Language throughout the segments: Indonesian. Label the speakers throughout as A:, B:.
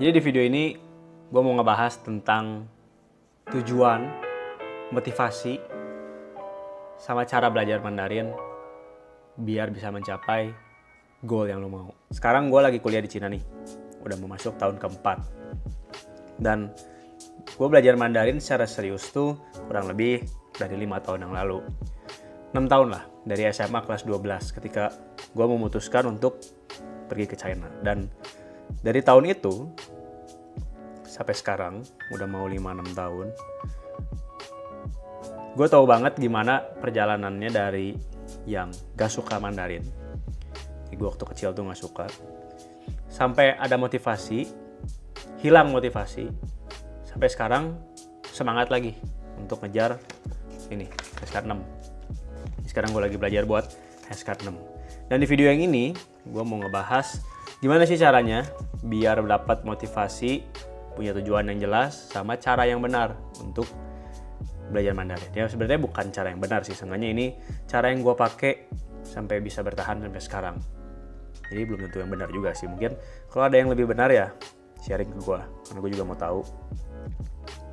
A: Jadi di video ini gue mau ngebahas tentang tujuan, motivasi, sama cara belajar Mandarin biar bisa mencapai goal yang lo mau. Sekarang gue lagi kuliah di Cina nih, udah mau masuk tahun keempat. Dan gue belajar Mandarin secara serius tuh kurang lebih dari 5 tahun yang lalu. 6 tahun lah, dari SMA kelas 12 ketika gue memutuskan untuk pergi ke China. Dan dari tahun itu sampai sekarang, udah mau 5-6 tahun, gue tahu banget gimana perjalanannya dari yang gak suka Mandarin. Gue waktu kecil tuh gak suka. Sampai ada motivasi, hilang motivasi, sampai sekarang semangat lagi untuk ngejar ini, HSK6. Sekarang gue lagi belajar buat HSK6. Dan di video yang ini, gue mau ngebahas gimana sih caranya biar dapat motivasi, punya tujuan yang jelas, sama cara yang benar untuk belajar Mandarin. Ya sebenarnya bukan cara yang benar sih, sebenarnya ini cara yang gue pakai sampai bisa bertahan sampai sekarang. Jadi belum tentu yang benar juga sih. Mungkin kalau ada yang lebih benar ya sharing ke gue, karena gue juga mau tahu.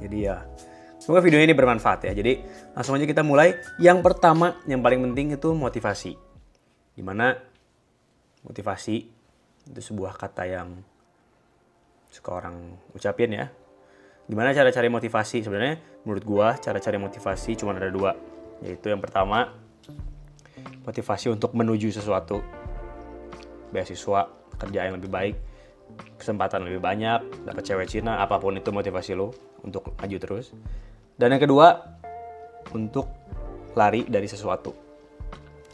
A: Jadi ya, semoga video ini bermanfaat ya. Jadi langsung aja kita mulai. Yang pertama, yang paling penting itu motivasi. Dimana motivasi itu sebuah kata yang suka orang ucapin ya. Gimana cara cari motivasi? Sebenarnya menurut gua cara cari motivasi cuma ada dua. Yaitu yang pertama, motivasi untuk menuju sesuatu. Beasiswa, kerja yang lebih baik, kesempatan lebih banyak, dapat cewek Cina, apapun itu motivasi lo untuk maju terus. Dan yang kedua, untuk lari dari sesuatu.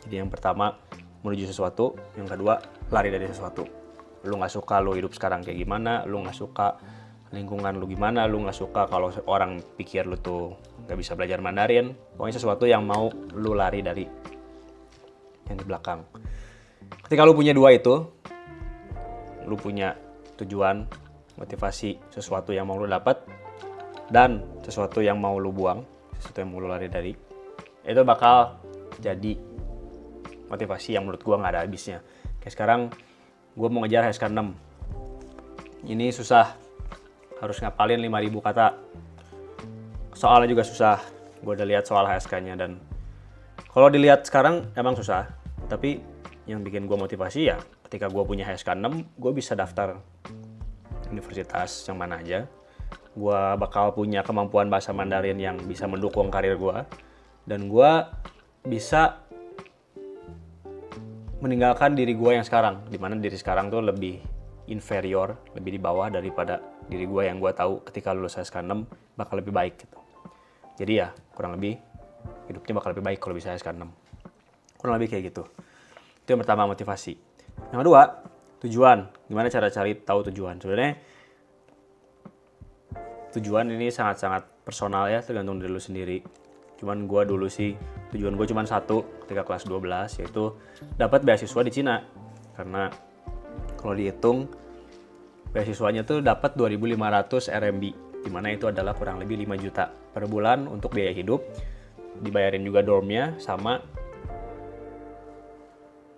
A: Jadi yang pertama menuju sesuatu, yang kedua lari dari sesuatu. Lu gak suka lu hidup sekarang kayak gimana, lu gak suka lingkungan lu gimana, lu gak suka kalau orang pikir lu tuh gak bisa belajar Mandarin. Pokoknya sesuatu yang mau lu lari dari yang di belakang. Ketika lu punya dua itu, lu punya tujuan, motivasi, sesuatu yang mau lu dapat, dan sesuatu yang mau lu buang, sesuatu yang mau lu lari dari, itu bakal jadi motivasi yang menurut gua gak ada habisnya. Kayak sekarang gue mau ngejar HSK6. Ini susah. Harus ngapalin 5.000 kata. Soalnya juga susah. Gue udah lihat soal HSK-nya dan kalau dilihat sekarang emang susah. Tapi yang bikin gue motivasi ya ketika gue punya HSK6, gue bisa daftar universitas yang mana aja. Gue bakal punya kemampuan bahasa Mandarin yang bisa mendukung karir gue. Dan gue bisa meninggalkan diri gue yang sekarang, dimana diri sekarang tuh lebih inferior, lebih di bawah daripada diri gue yang gue tahu ketika lulus HSK6 bakal lebih baik gitu. Jadi ya kurang lebih hidupnya bakal lebih baik kalau bisa HSK6. Kurang lebih kayak gitu. Itu yang pertama, motivasi. Yang kedua, tujuan. Gimana cara cari tahu tujuan? Sebenarnya tujuan ini sangat-sangat personal ya, tergantung dari lu sendiri. Cuman gue dulu sih tujuan gue cuma satu ketika kelas 12, yaitu dapat beasiswa di Cina. Karena kalau dihitung beasiswanya tuh dapat 2.500 RMB, dimana itu adalah kurang lebih 5 juta per bulan untuk biaya hidup, dibayarin juga dormnya sama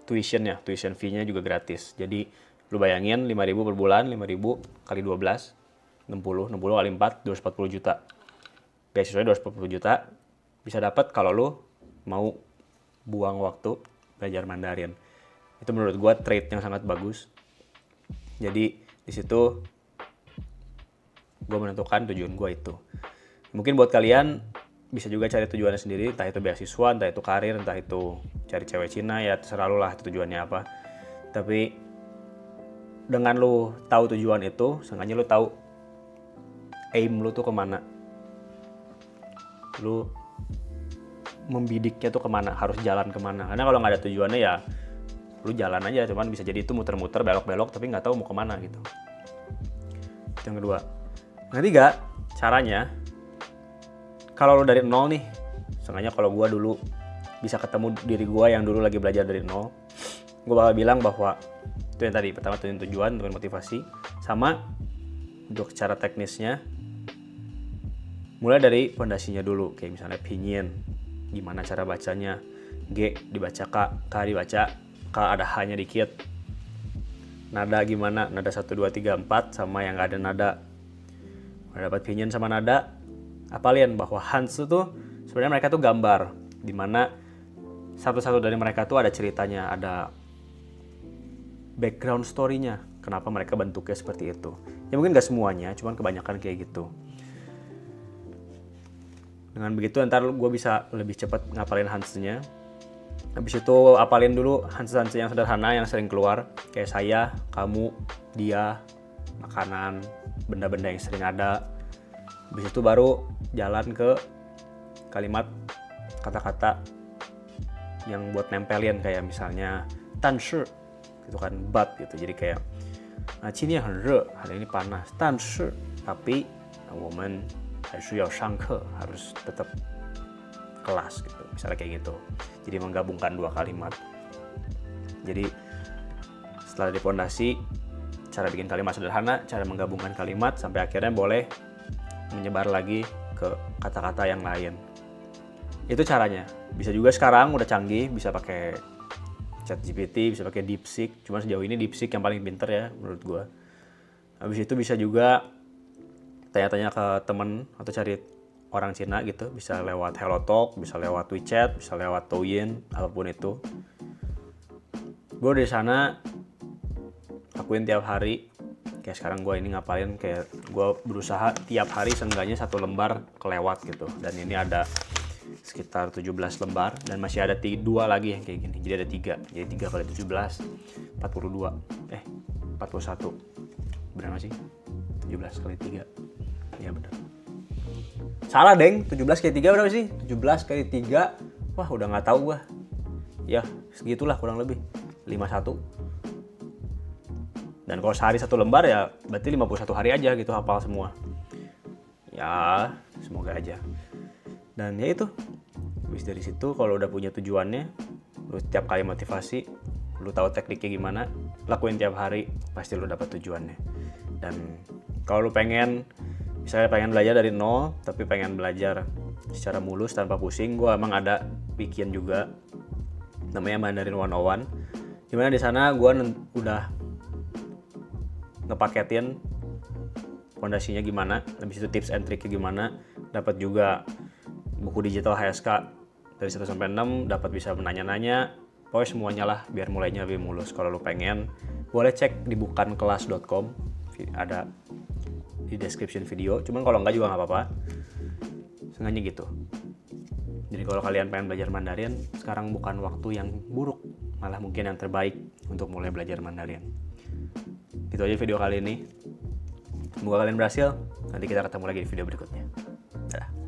A: tuition fee-nya juga gratis. Jadi lu bayangin 5.000 per bulan, 5.000 kali 12, 60 kali 4, 240 juta. Beasiswanya 240 juta bisa dapat kalau lu mau buang waktu belajar Mandarin. Itu menurut gue trade yang sangat bagus. Jadi di situ gue menentukan tujuan gue itu. Mungkin buat kalian bisa juga cari tujuannya sendiri, entah itu beasiswa, entah itu karir, entah itu cari cewek Cina, ya terserah lu lah tujuannya apa. Tapi dengan lu tahu tujuan itu, seenggaknya lu tahu aim lu tuh kemana. Lu membidiknya tuh kemana, harus jalan kemana. Karena kalau nggak ada tujuannya ya lu jalan aja, cuman bisa jadi itu muter-muter, belok-belok, tapi nggak tahu mau kemana gitu. Itu yang kedua. Yang ketiga, caranya, kalau lu dari nol nih, sengaja kalau gue dulu bisa ketemu diri gue yang dulu lagi belajar dari nol, gue bakal bilang bahwa itu yang tadi, pertama tujuan, motivasi, sama untuk cara teknisnya, mulai dari fondasinya dulu, kayak misalnya pinyin, gimana cara bacanya, G dibaca K, K dibaca K ada H-nya dikit, nada gimana, nada 1, 2, 3, 4 sama yang nggak ada nada. Udah dapat pinyin sama nada, apalin bahwa Hans itu sebenarnya mereka tuh gambar, dimana satu-satu dari mereka tuh ada ceritanya, ada background story-nya, kenapa mereka bentuknya seperti itu. Ya mungkin gak semuanya, cuman kebanyakan kayak gitu. Dengan begitu ntar gue bisa lebih cepat ngapalin Hans-nya. Habis itu apalin dulu Hans yang sederhana yang sering keluar, kayak saya, kamu, dia, makanan, benda-benda yang sering ada. Habis itu baru jalan ke kalimat kata-kata yang buat nempelin, kayak misalnya tan shi gitu kan, but gitu. Jadi kayak qimie很热, hari ini panas, tan shi tapi 我们还是要上课, harus tetap kelas gitu, misalnya kayak gitu. Jadi menggabungkan dua kalimat. Jadi setelah di pondasi, cara bikin kalimat sederhana, cara menggabungkan kalimat sampai akhirnya boleh menyebar lagi ke kata-kata yang lain. Itu caranya. Bisa juga sekarang udah canggih, bisa pakai ChatGPT, bisa pakai DeepSeek. Cuma sejauh ini DeepSeek yang paling pinter ya menurut gue. Habis itu bisa juga tanya-tanya ke temen atau cari orang Cina gitu, bisa lewat HelloTalk, bisa lewat WeChat, bisa lewat Douyin, apapun itu. Gue dari sana lakuin tiap hari. Kayak sekarang gue ini ngapalin, kayak gue berusaha tiap hari seenggaknya 1 lembar kelewat gitu. Dan ini ada sekitar 17 lembar dan masih ada 2 lagi yang kayak gini. Jadi ada 3. Jadi 3 kali 17 41. Benar gak sih? 17 kali 3. Ya benar. Salah deng, 17 kali 3 berapa sih? 17 kali 3, wah udah gak tahu gua. Ya segitulah kurang lebih, 51. Dan kalau sehari 1 lembar ya berarti 51 hari aja gitu hafal semua. Ya semoga aja. Dan ya itu, habis dari situ kalau udah punya tujuannya, lu tiap kali motivasi, lu tahu tekniknya gimana, lakuin tiap hari, pasti lu dapat tujuannya. Dan kalau lu misalnya pengen belajar dari nol, tapi pengen belajar secara mulus tanpa pusing, gue emang ada bikin juga namanya Mandarin 101. Dimana di sana gue udah ngepaketin fondasinya gimana, habis itu tips and triknya gimana, dapat juga buku digital HSK dari 1 sampai 6, dapat bisa menanya-nanya, pokoknya semuanya lah biar mulainya lebih mulus. Kalau lu pengen, boleh cek di bukankelas.com, ada di description video, cuman kalau enggak juga nggak apa-apa, sengaja gitu. Jadi kalau kalian pengen belajar Mandarin, sekarang bukan waktu yang buruk, malah mungkin yang terbaik untuk mulai belajar Mandarin. Itu aja video kali ini, semoga kalian berhasil. Nanti kita ketemu lagi di video berikutnya. Dadah.